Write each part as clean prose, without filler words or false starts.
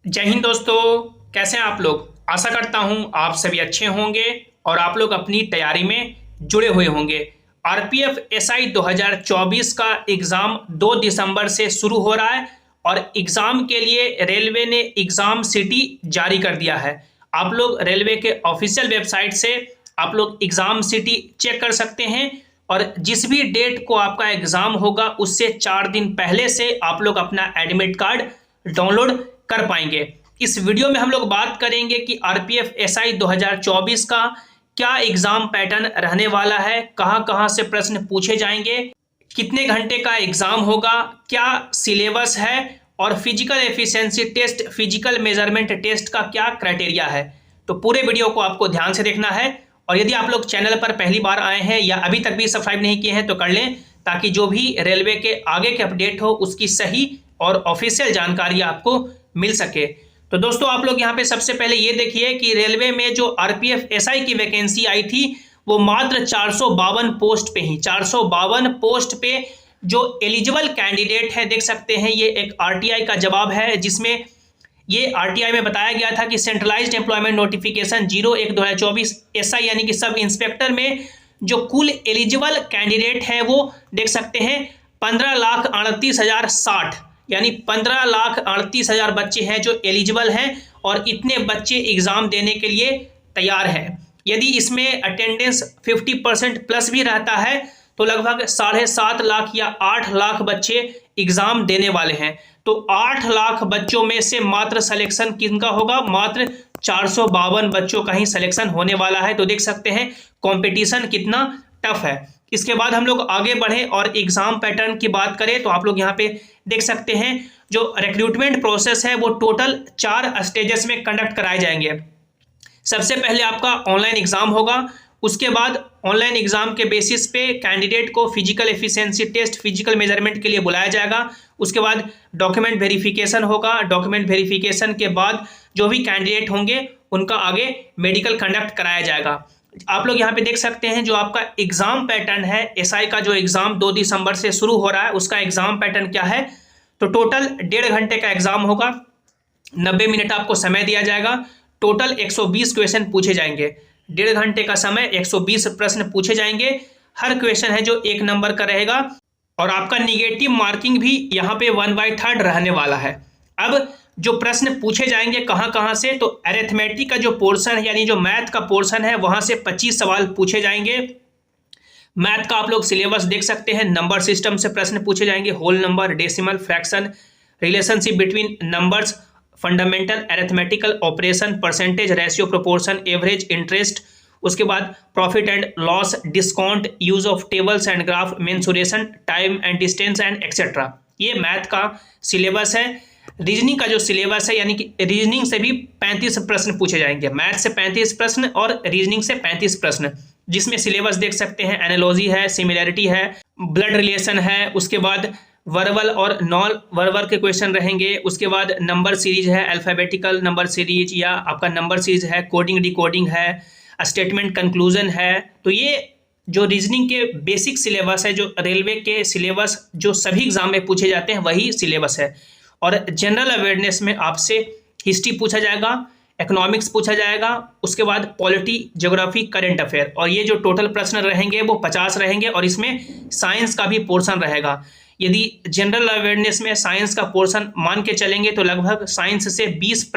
जय हिंद दोस्तों। कैसे हैं आप लोग। आशा करता हूं आप सभी अच्छे होंगे और आप लोग अपनी तैयारी में जुड़े हुए होंगे। आरपीएफ एसआई 2024 का एग्ज़ाम 2 दिसंबर से शुरू हो रहा है और एग्ज़ाम के लिए रेलवे ने एग्ज़ाम सिटी जारी कर दिया है। आप लोग रेलवे के ऑफिशियल वेबसाइट से आप लोग एग्ज़ाम सिटी चेक कर सकते हैं और जिस भी डेट को आपका एग्ज़ाम होगा उससे 4 दिन पहले से आप लोग अपना एडमिट कार्ड डाउनलोड कर पाएंगे। इस वीडियो में हम लोग बात करेंगे कि आरपीएफ एसआई 2024 का क्या एग्जाम पैटर्न रहने वाला है, कहां कहां से प्रश्न पूछे जाएंगे, कितने घंटे का एग्जाम होगा, क्या सिलेबस है और physical efficiency test, physical measurement test का क्या क्राइटेरिया है। तो पूरे वीडियो को आपको ध्यान से देखना है और यदि आप लोग चैनल पर पहली बार आए हैं या अभी तक भी सब्सक्राइब नहीं किए हैं तो कर लें, ताकि जो भी रेलवे के आगे के अपडेट हो उसकी सही और ऑफिशियल जानकारी आपको मिल सके। तो दोस्तों आप लोग यहाँ पे सबसे पहले ये देखिए कि रेलवे में जो आरपीएफ एसआई की वैकेंसी आई थी वो मात्र 452 पोस्ट पे ही 452 पोस्ट पे जो एलिजिबल कैंडिडेट है, देख सकते हैं ये एक आरटीआई का जवाब है, जिसमें ये आरटीआई में बताया गया था कि सेंट्रलाइज्ड एम्प्लॉयमेंट नोटिफिकेशन 01/2024 एसआई यानी कि सब इंस्पेक्टर में जो कुल एलिजिबल कैंडिडेट है वो देख सकते हैं 15,38,060 यानी 15,38,000 बच्चे हैं जो एलिजिबल हैं और इतने बच्चे एग्जाम देने के लिए तैयार हैं। यदि इसमें अटेंडेंस 50% प्लस भी रहता है तो लगभग 7.5 लाख या 8 लाख बच्चे एग्जाम देने वाले हैं। तो 8 लाख बच्चों में से मात्र सिलेक्शन किनका होगा, मात्र 452 बच्चों का ही सिलेक्शन होने वाला है। तो देख सकते हैं कंपटीशन कितना टफ है। इसके बाद हम लोग आगे बढ़े और एग्जाम पैटर्न की बात करें तो आप लोग यहाँ पे देख सकते हैं जो रिक्रूटमेंट प्रोसेस है वो टोटल 4 स्टेजेस में कंडक्ट कराए जाएंगे। सबसे पहले आपका ऑनलाइन एग्जाम होगा, उसके बाद ऑनलाइन एग्जाम के बेसिस पे कैंडिडेट को physical efficiency test, physical measurement के लिए बुलाया जाएगा। उसके बाद डॉक्यूमेंट वेरिफिकेशन होगा। डॉक्यूमेंट वेरिफिकेशन के बाद जो भी कैंडिडेट होंगे उनका आगे मेडिकल कंडक्ट कराया जाएगा। आप लोग यहाँ पे देख सकते हैं जो आपका एग्जाम पैटर्न है, एसआई का जो एग्जाम 2 दिसंबर से शुरू हो रहा है उसका एग्जाम पैटर्न क्या है। तो टोटल 1.5 घंटे का एग्जाम होगा, 90 मिनट आपको समय दिया जाएगा। टोटल 120 क्वेश्चन पूछे जाएंगे। 1.5 घंटे का समय, 120 प्रश्न पूछे जाएंगे। हर क्वेश्चन है जो 1 नंबर का रहेगा और आपका निगेटिव मार्किंग भी यहाँ पे 1/3 रहने वाला है। अब जो प्रश्न पूछे जाएंगे कहां कहां से, तो अरिथमेटिक का जो पोर्शन है यानी जो मैथ का पोर्शन है वहां से 25 सवाल पूछे जाएंगे। मैथ का आप लोग सिलेबस देख सकते हैं, नंबर सिस्टम से प्रश्न पूछे जाएंगे, whole number, decimal, fraction, relationship between numbers, fundamental arithmetical operation, percentage, ratio, proportion, average, interest, उसके बाद profit and loss, discount, use of tables and graph, mensuration, time and distance and etcetera. ये math का syllabus है। Reasoning का जो syllabus है यानी कि रीजनिंग से भी 35 प्रश्न पूछे जाएंगे। मैथ से 35 प्रश्न और रीजनिंग से 35 प्रश्न, जिसमें सिलेबस देख सकते हैं एनालॉजी है, सिमिलैरिटी है, ब्लड रिलेशन है, उसके बाद वर्बल और नॉन वर्बल के क्वेश्चन रहेंगे। उसके बाद नंबर सीरीज है, अल्फाबेटिकल नंबर सीरीज या आपका नंबर सीरीज है, कोडिंग डिकोडिंग है, स्टेटमेंट कंक्लूजन है। तो ये जो रीजनिंग के बेसिक सिलेबस है, जो रेलवे के सिलेबस जो सभी एग्जाम में पूछे जाते हैं वही सिलेबस है। और जनरल अवेयरनेस में आपसे हिस्ट्री पूछा जाएगा, इकोनॉमिक्स पूछा जाएगा, उसके बाद पॉलिटी, ज्योग्राफी, करंट अफेयर, और ये जो टोटल प्रश्न रहेंगे वो 50 रहेंगे और इसमें साइंस का भी पोर्शन रहेगा। यदि जनरल अवेयरनेस में साइंस का पोर्शन मान के चलेंगे तो लगभग साइंस से 20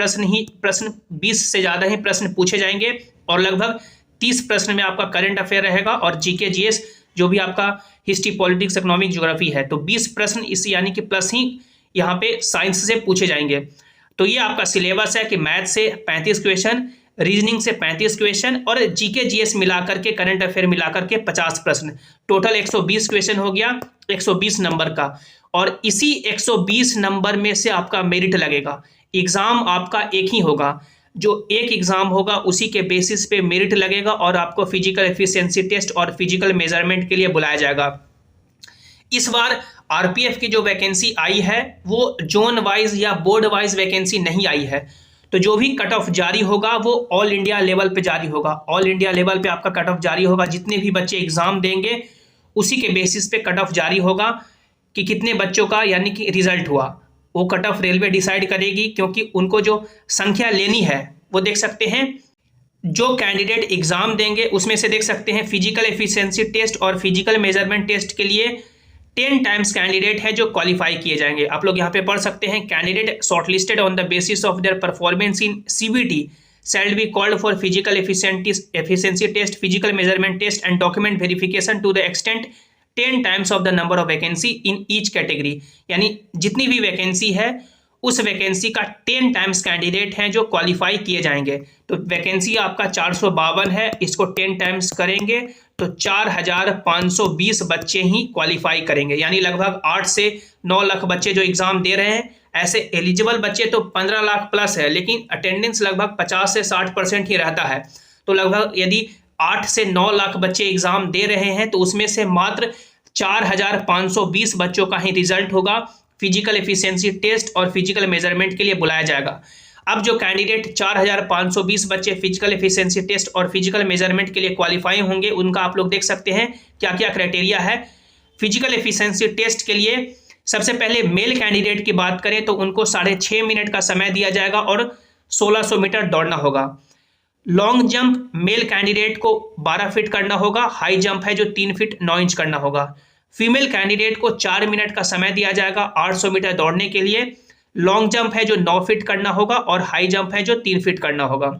20 से ज़्यादा ही प्रश्न पूछे जाएंगे और लगभग 30 प्रश्न में आपका करंट अफेयर रहेगा और जीके जीएस जो भी आपका हिस्ट्री, पॉलिटिक्स, इकोनॉमिक, ज्योग्राफी है। तो 20 प्रश्न इस यानी कि प्लस ही यहाँ पे साइंस से पूछे जाएंगे। तो ये आपका सिलेबस है कि मैथ से 35 क्वेश्चन, रीजनिंग से 35 क्वेश्चन और जीके जीएस मिलाकर के, करंट अफेयर मिलाकर के 50 प्रश्न, टोटल 120 क्वेश्चन हो गया 120 नंबर का। और इसी 120 नंबर में से आपका मेरिट लगेगा। एग्जाम आपका एक ही होगा, जो एक एग्जाम होगा उसी के बेसिस पे मेरिट लगेगा और आपको फिजिकल एफिशिएंसी टेस्ट और फिजिकल मेजरमेंट के लिए बुलाया जाएगा। इस बार आरपीएफ की जो वैकेंसी आई है वो जोन वाइज या बोर्ड वाइज वैकेंसी नहीं आई है। तो जो भी कट ऑफ जारी होगा वो ऑल इंडिया लेवल पे जारी होगा। ऑल इंडिया लेवल पे आपका कट ऑफ जारी होगा, जितने भी बच्चे एग्जाम देंगे उसी के बेसिस पे कट ऑफ जारी होगा कि कितने बच्चों का यानी कि रिजल्ट हुआ। वो कट ऑफ रेलवे डिसाइड करेगी, क्योंकि उनको जो संख्या लेनी है वो देख सकते हैं जो कैंडिडेट एग्जाम देंगे उसमें से देख सकते हैं फिजिकल एफिशिएंसी टेस्ट और फिजिकल मेजरमेंट टेस्ट के लिए 10 टाइम्स कैंडिडेट है जो क्वालिफाई किए जाएंगे। आप लोग यहाँ पे पढ़ सकते हैं, candidate shortlisted on the basis of their performance in CBT shall be called for physical efficiency test, physical measurement test and document verification to the extent 10 times of the number of vacancy in each category। यानी जितनी भी vacancy है उस vacancy का 10 times candidate हैं जो qualify किए जाएंगे। तो वैकेंसी आपका 452 है, इसको 10 टाइम्स करेंगे तो 4520 बच्चे ही क्वालिफाई करेंगे, यानी लगभग 8 से 9 लाख बच्चे जो एग्जाम दे रहे हैं। ऐसे एलिजिबल बच्चे तो 15 लाख प्लस है, लेकिन अटेंडेंस लगभग 50 से 60% ही रहता है। तो लगभग यदि 8 से 9 लाख बच्चे एग्जाम दे रहे हैं तो उसमें से मात्र 4520 बच्चों का ही रिजल्ट होगा फिजिकल एफिशिएंसी टेस्ट और फिजिकल मेजरमेंट के लिए बुलाया जाएगा। अब जो कैंडिडेट 4520 बच्चे फिजिकल एफिशिएंसी टेस्ट और फिजिकल मेजरमेंट के लिए क्वालिफाई होंगे, उनका आप लोग देख सकते हैं क्या क्या क्राइटेरिया है। फिजिकल एफिशिएंसी टेस्ट के लिए सबसे पहले मेल कैंडिडेट की बात करें तो उनको 6.5 मिनट का समय दिया जाएगा और 1600 मीटर दौड़ना होगा। लॉन्ग जंप मेल कैंडिडेट को 12 फीट करना होगा, हाई जंप है जो 3 फीट 9 इंच करना होगा। फीमेल कैंडिडेट को 4 मिनट का समय दिया जाएगा 800 मीटर दौड़ने के लिए। लॉन्ग जंप है जो 9 फीट करना होगा और हाई जंप है जो 3 फीट करना होगा।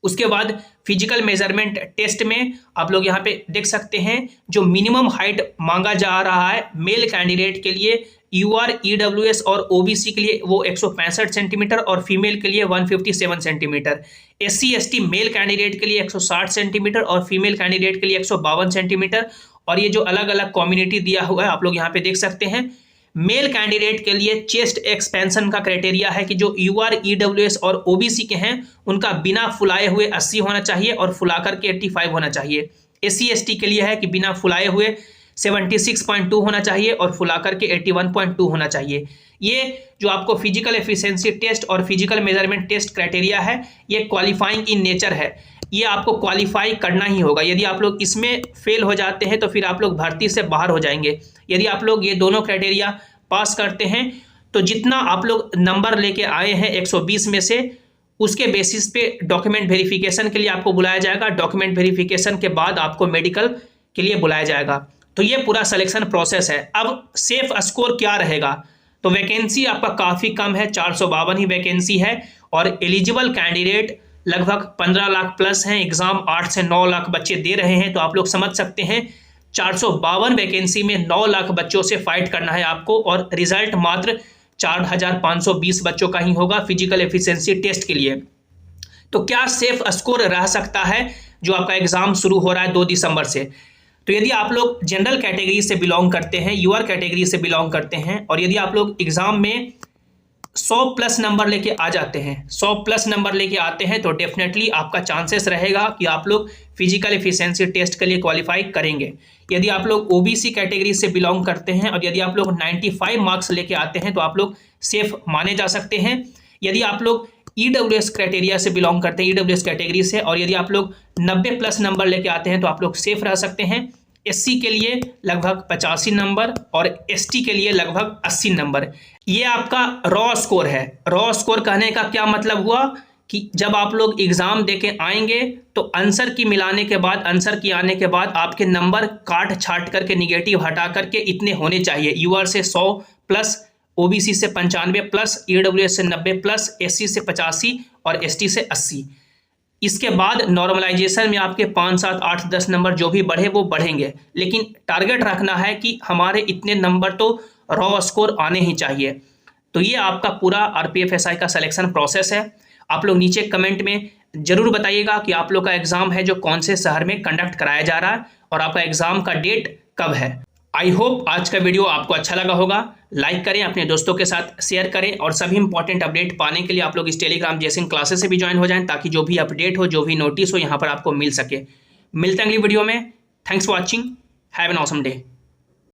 उसके बाद फिजिकल मेजरमेंट टेस्ट में आप लोग यहाँ पे देख सकते हैं जो मिनिमम हाइट मांगा जा रहा है मेल कैंडिडेट के लिए यूआर, ईडब्ल्यूएस और ओबीसी के लिए वो 165 सेंटीमीटर और फीमेल के लिए 157 centimetre. SC ST male candidate के लिए 160 सेंटीमीटर और फीमेल कैंडिडेट के लिए 152 सेंटीमीटर। और ये जो अलग अलग कम्युनिटी दिया हुआ है आप लोग यहाँ पे देख सकते हैं। मेल कैंडिडेट के लिए चेस्ट एक्सपेंशन का क्राइटेरिया है कि जो यूआर, ईडब्ल्यूएस और ओबीसी के हैं उनका बिना फुलाए हुए 80 होना चाहिए और फुला करके 85 होना चाहिए। एससी एसटी के लिए है कि बिना फुलाए हुए 76.2 होना चाहिए और फुला करके 81.2 होना चाहिए। ये जो आपको फिजिकल एफिशिएंसी टेस्ट और फिजिकल मेजरमेंट टेस्ट क्राइटेरिया है ये क्वालिफाइंग इन नेचर है, ये आपको क्वालिफाई करना ही होगा। यदि आप लोग इसमें फेल हो जाते हैं तो फिर आप लोग भर्ती से बाहर हो जाएंगे। यदि आप लोग ये दोनों क्राइटेरिया पास करते हैं तो जितना आप लोग नंबर लेके आए हैं 120 में से उसके बेसिस पे डॉक्यूमेंट वेरिफिकेशन के लिए आपको बुलाया जाएगा। डॉक्यूमेंट वेरिफिकेशन के बाद आपको मेडिकल के लिए बुलाया जाएगा। तो ये पूरा सिलेक्शन प्रोसेस है। अब सेफ स्कोर क्या रहेगा, तो वैकेंसी आपका काफ़ी कम है, 452 ही वैकेंसी है और एलिजिबल कैंडिडेट लगभग 15 लाख प्लस हैं। एग्जाम 8 से 9 लाख बच्चे दे रहे हैं, तो आप लोग समझ सकते हैं 452 वैकेंसी में 9 लाख बच्चों से फाइट करना है आपको और रिजल्ट मात्र 4520 बच्चों का ही होगा फिजिकल एफिशिएंसी टेस्ट के लिए। तो क्या सेफ स्कोर रह सकता है जो आपका एग्जाम शुरू हो रहा है 2 दिसंबर से। तो यदि आप लोग जनरल कैटेगरी से बिलोंग करते हैं, यूआर कैटेगरी से बिलोंग करते हैं और यदि आप लोग एग्जाम में 100 प्लस नंबर लेके आ जाते हैं, 100 प्लस नंबर लेके आते हैं तो डेफिनेटली आपका चांसेस रहेगा कि आप लोग फिजिकल एफिशिएंसी टेस्ट के लिए क्वालिफाई करेंगे। यदि आप लोग ओबीसी कैटेगरी से बिलोंग करते हैं और यदि आप लोग 95 मार्क्स लेके आते हैं तो आप लोग सेफ माने जा सकते हैं। यदि आप लोग ईडब्ल्यूएस क्राइटेरिया से बिलोंग करते हैं, ईडब्ल्यूएस कैटेगरी से, और यदि आप लोग 90 प्लस नंबर लेके आते हैं तो आप लोग सेफ रह सकते हैं। एससी के लिए लगभग 85 नंबर और एसटी के लिए लगभग 80 नंबर। ये आपका रॉ स्कोर है। रॉ स्कोर कहने का क्या मतलब हुआ कि जब आप लोग एग्जाम देके आएंगे तो आंसर की मिलाने के बाद, आंसर की आने के बाद आपके नंबर काट छाट करके निगेटिव हटा करके इतने होने चाहिए। यूआर से 100 प्लस, ओबीसी से 95 प्लस, ईडब्ल्यूएस से 90 प्लस, एससी से 85 और एसटी से 80। इसके बाद नॉर्मलाइजेशन में आपके 5, 7, 8, 10 नंबर जो भी बढ़े वो बढ़ेंगे, लेकिन टारगेट रखना है कि हमारे इतने नंबर तो रॉ स्कोर आने ही चाहिए। तो ये आपका पूरा आरपीएफएसआई का सिलेक्शन प्रोसेस है। आप लोग नीचे कमेंट में जरूर बताइएगा कि आप लोग का एग्जाम है जो कौन से शहर में कंडक्ट कराया जा रहा है और आपका एग्जाम का डेट कब है। आई होप आज का वीडियो आपको अच्छा लगा होगा। लाइक करें, अपने दोस्तों के साथ शेयर करें और सभी इंपॉर्टेंट अपडेट पाने के लिए आप लोग इस टेलीग्राम जैसे क्लासेस से भी ज्वाइन हो जाएं, ताकि जो भी अपडेट हो, जो भी नोटिस हो, यहाँ पर आपको मिल सके। मिलते हैं अगली वीडियो में। Thanks for watching. Have an awesome day.